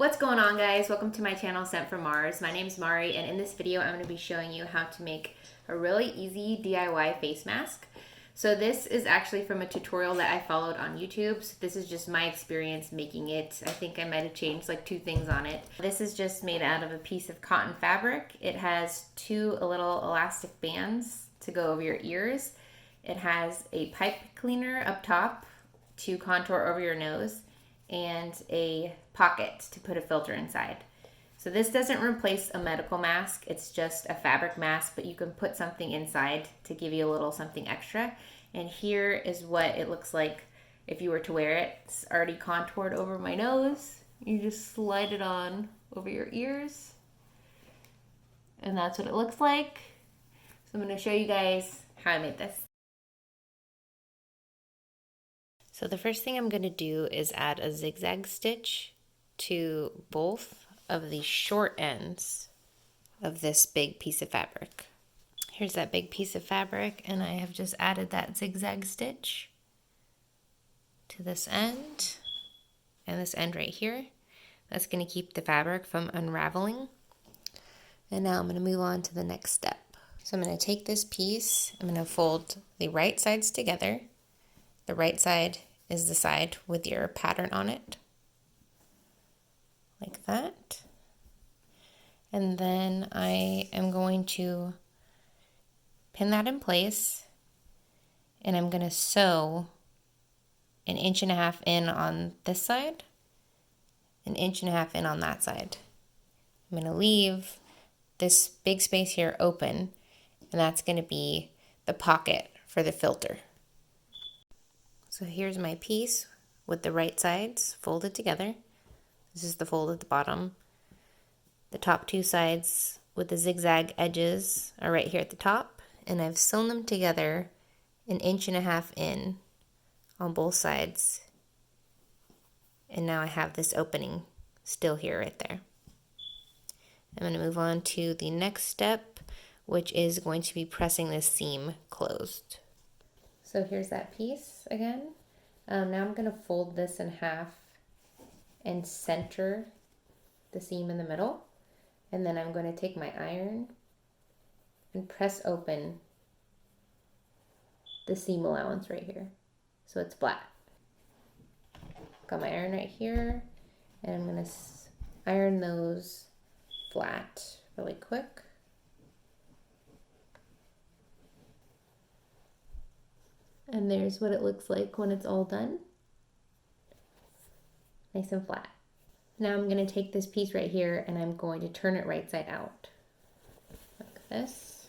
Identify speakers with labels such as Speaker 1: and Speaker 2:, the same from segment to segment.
Speaker 1: What's going on, guys? Welcome to my channel Sent from Mars. My name is Mari, and in this video I'm going to be showing you how to make a really easy DIY face mask. So this is actually from a tutorial that I followed on YouTube. So this is just my experience making it. I think I might have changed like 2 things on it. This is just made out of a piece of cotton fabric. It has 2 little elastic bands to go over your ears. It has a pipe cleaner up top to contour over your nose, and a pocket to put a filter inside. So this doesn't replace a medical mask, it's just a fabric mask, but you can put something inside to give you a little something extra. And here is what it looks like if you were to wear it. It's already contoured over my nose. You just slide it on over your ears, and that's what it looks like. So I'm going to show you guys how I made this. So the first thing I'm going to do is add a zigzag stitch to both of the short ends of this big piece of fabric. Here's that big piece of fabric, and I have just added that zigzag stitch to this end and this end right here. That's going to keep the fabric from unraveling. And now I'm going to move on to the next step. So I'm going to take this piece, I'm going to fold the right sides together. The right side is the side with your pattern on it, like that. And then I am going to pin that in place, and I'm going to sew 1.5 inches in on this side, 1.5 inches in on that side. I'm going to leave this big space here open, and that's going to be the pocket for the filter. So here's my piece with the right sides folded together. This is the fold at the bottom. The top 2 sides with the zigzag edges are right here at the top, and I've sewn them together 1.5 inches in on both sides. And now I have this opening still here right there. I'm going to move on to the next step, which is going to be pressing this seam closed. So here's that piece again. Now I'm going to fold this in half and center the seam in the middle. And then I'm going to take my iron and press open the seam allowance right here, so it's flat. Got my iron right here, and I'm going to iron those flat really quick. And there's what it looks like when it's all done. Nice and flat. Now I'm going to take this piece right here and I'm going to turn it right side out. Like this.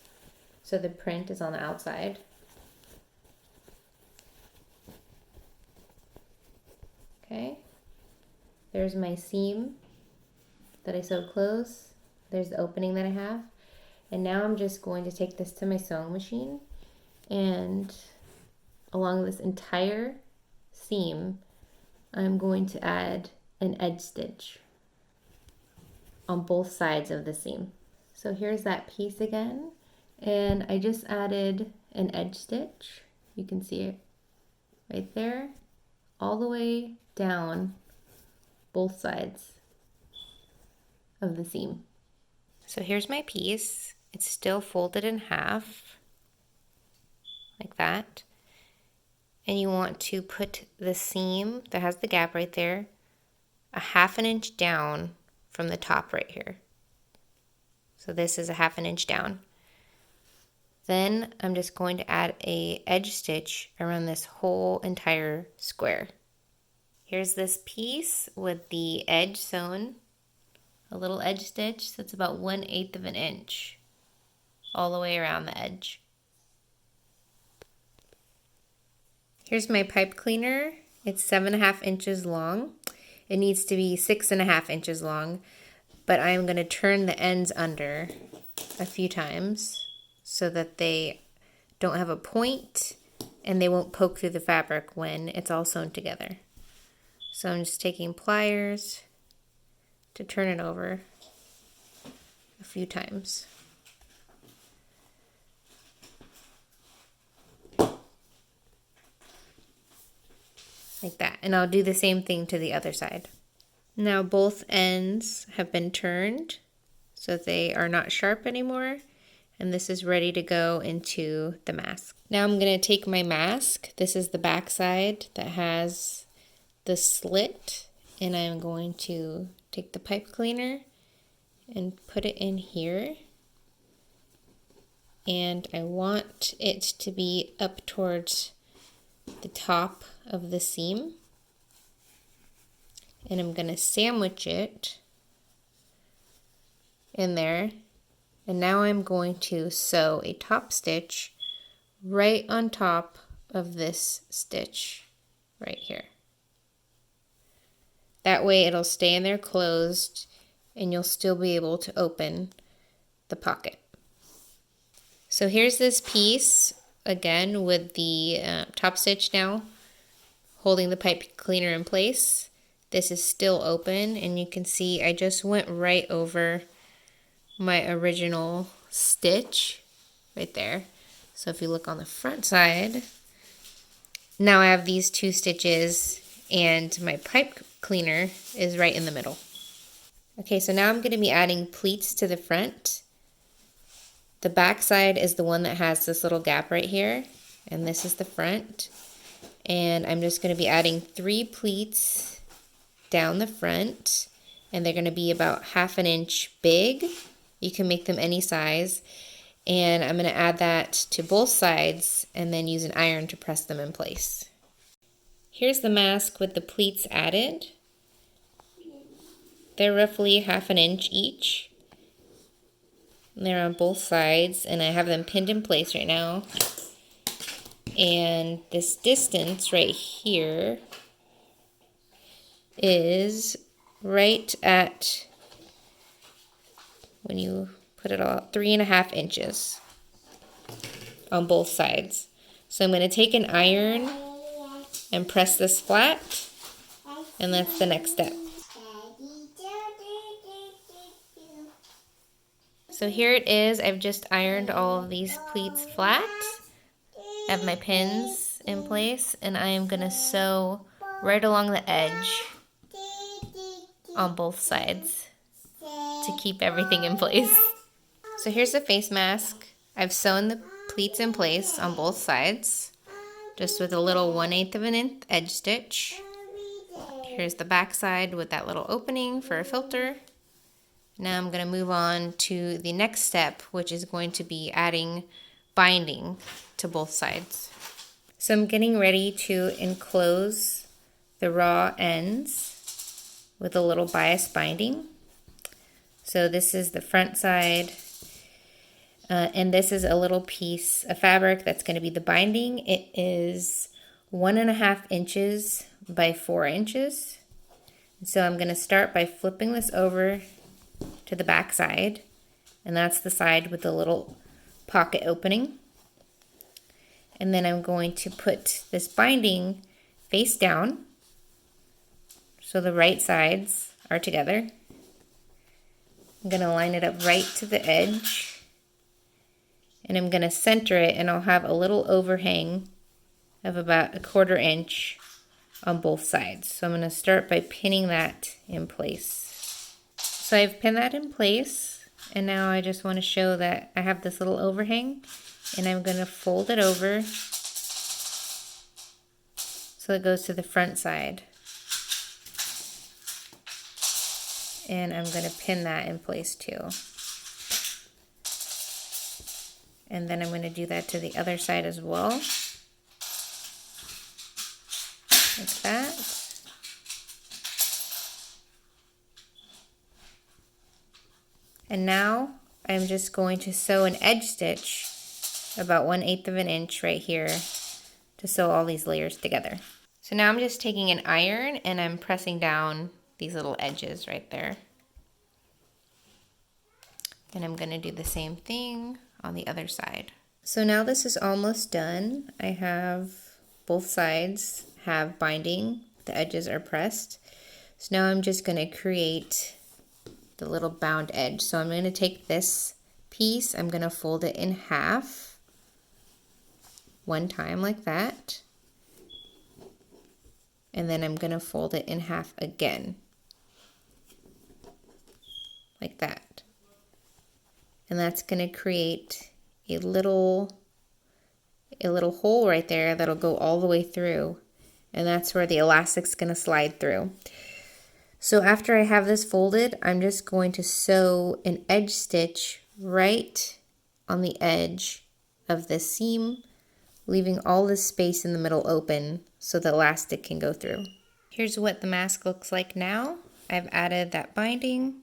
Speaker 1: So the print is on the outside. Okay. There's my seam that I sewed close. There's the opening that I have. And now I'm just going to take this to my sewing machine, and along this entire seam, I'm going to add an edge stitch on both sides of the seam. So here's that piece again, and I just added an edge stitch. You can see it right there, all the way down both sides of the seam. So here's my piece. It's still folded in half, like that. And you want to put the seam that has the gap right there 1/2 inch down from the top right here. So this is 1/2 inch down. Then I'm just going to add a edge stitch around this whole entire square. Here's this piece with the edge sewn, a little edge stitch that's about 1/8 of an inch all the way around the edge. Here's my pipe cleaner. It's 7.5 inches long. It needs to be 6.5 inches long, but I'm going to turn the ends under a few times so that they don't have a point and they won't poke through the fabric when it's all sewn together. So I'm just taking pliers to turn it over a few times. Like that. And I'll do the same thing to the other side. Now both ends have been turned so they are not sharp anymore, and this is ready to go into the mask. Now I'm going to take my mask. This is the back side that has the slit, and I'm going to take the pipe cleaner and put it in here. And I want it to be up towards the top of the seam. And I'm going to sandwich it in there. And now I'm going to sew a top stitch right on top of this stitch right here. That way it'll stay in there closed and you'll still be able to open the pocket. So here's this piece again with the top stitch now holding the pipe cleaner in place. This is still open, and you can see I just went right over my original stitch right there. So if you look on the front side, now I have these two stitches and my pipe cleaner is right in the middle. Okay, so now I'm going to be adding pleats to the front. The back side is the one that has this little gap right here, and this is the front. And I'm just going to be adding 3 pleats down the front, and they're going to be about 1/2 inch big. You can make them any size, and I'm going to add that to both sides and then use an iron to press them in place. Here's the mask with the pleats added. They're roughly 1/2 inch each. And they're on both sides, and I have them pinned in place right now. And this distance right here is right at, when you put it all, 3.5 inches on both sides. So I'm going to take an iron and press this flat, and that's the next step. So here it is. I've just ironed all of these pleats flat. I have my pins in place, and I am going to sew right along the edge on both sides to keep everything in place. So here's the face mask. I've sewn the pleats in place on both sides, just with a little 1/8 of an inch edge stitch. Here's the back side with that little opening for a filter. Now I'm going to move on to the next step, which is going to be adding binding to both sides. So I'm getting ready to enclose the raw ends with a little bias binding. So this is the front side, and this is a little piece of fabric that's going to be the binding. It is 1.5 inches by 4 inches. So I'm going to start by flipping this over to the back side, and that's the side with the little pocket opening. And then I'm going to put this binding face down so the right sides are together. I'm going to line it up right to the edge, and I'm going to center it, and I'll have a little overhang of about 1/4 inch on both sides. So I'm going to start by pinning that in place. So I've pinned that in place, and now I just want to show that I have this little overhang, and I'm going to fold it over so it goes to the front side. And I'm going to pin that in place too. And then I'm going to do that to the other side as well. Like that. And now I'm just going to sew an edge stitch about 1/8 of an inch right here to sew all these layers together. So now I'm just taking an iron and I'm pressing down these little edges right there. And I'm going to do the same thing on the other side. So now this is almost done. I have both sides have binding. The edges are pressed. So now I'm just going to create the little bound edge. So I'm going to take this piece, I'm going to fold it in half one time like that. And then I'm going to fold it in half again. like that. And that's going to create a little hole right there that'll go all the way through. And that's where the elastic's going to slide through. So after I have this folded, I'm just going to sew an edge stitch right on the edge of this seam, leaving all this space in the middle open so the elastic can go through. Here's what the mask looks like now. I've added that binding.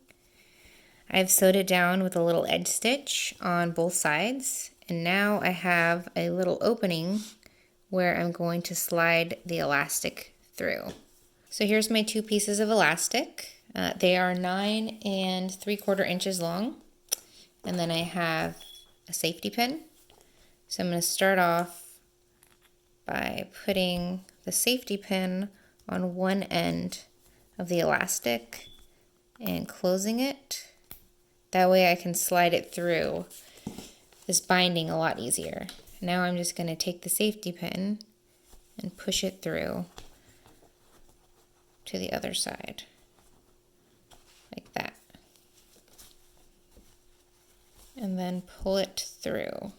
Speaker 1: I've sewed it down with a little edge stitch on both sides, and now I have a little opening where I'm going to slide the elastic through. So here's my 2 pieces of elastic. They are 9 3/4 inches long, and then I have a safety pin. So I'm going to start off by putting the safety pin on one end of the elastic and closing it. That way I can slide it through this binding a lot easier. Now I'm just going to take the safety pin and push it through to the other side, like that. And then pull it through.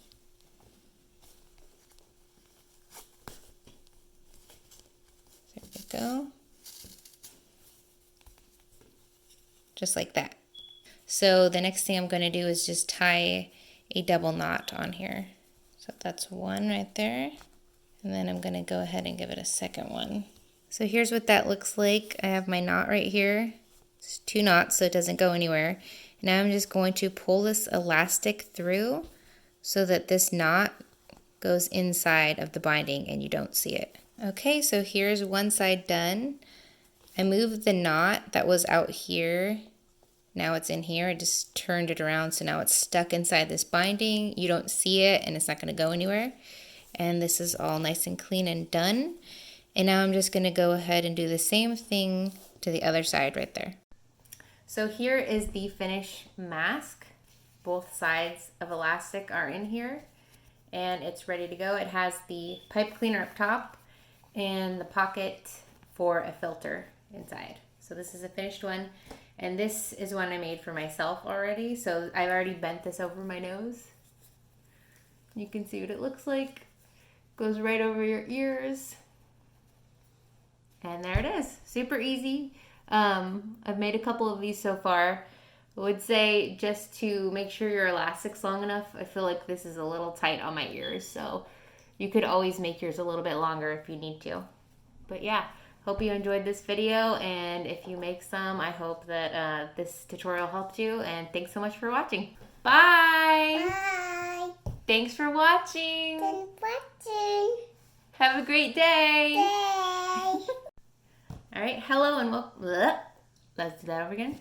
Speaker 1: There we go. Just like that. So the next thing I'm going to do is just tie a double knot on here. So that's one right there. And then I'm going to go ahead and give it a second one. So here's what that looks like. I have my knot right here. It's 2 knots so it doesn't go anywhere. Now I'm just going to pull this elastic through so that this knot goes inside of the binding and you don't see it. Okay, so here's one side done. I moved the knot that was out here. Now it's in here. I just turned it around, so now it's stuck inside this binding. You don't see it, and it's not going to go anywhere. And this is all nice and clean and done. And now I'm just going to go ahead and do the same thing to the other side right there. So here is the finished mask. Both sides of elastic are in here, and it's ready to go. It has the pipe cleaner up top and the pocket for a filter inside. So this is a finished one. And this is one I made for myself already. So I've already bent this over my nose. You can see what it looks like. Goes right over your ears. And there it is. Super easy. I've made a couple of these so far. I would say just to make sure your elastic's long enough. I feel like this is a little tight on my ears. So you could always make yours a little bit longer if you need to. But yeah. Hope you enjoyed this video, and if you make some, I hope that this tutorial helped you, and thanks so much for watching. Bye!
Speaker 2: Bye!
Speaker 1: Thanks for watching!
Speaker 2: Thanks for watching!
Speaker 1: Have a great day!
Speaker 2: Bye!
Speaker 1: Alright, hello and welcome. Let's do that over again.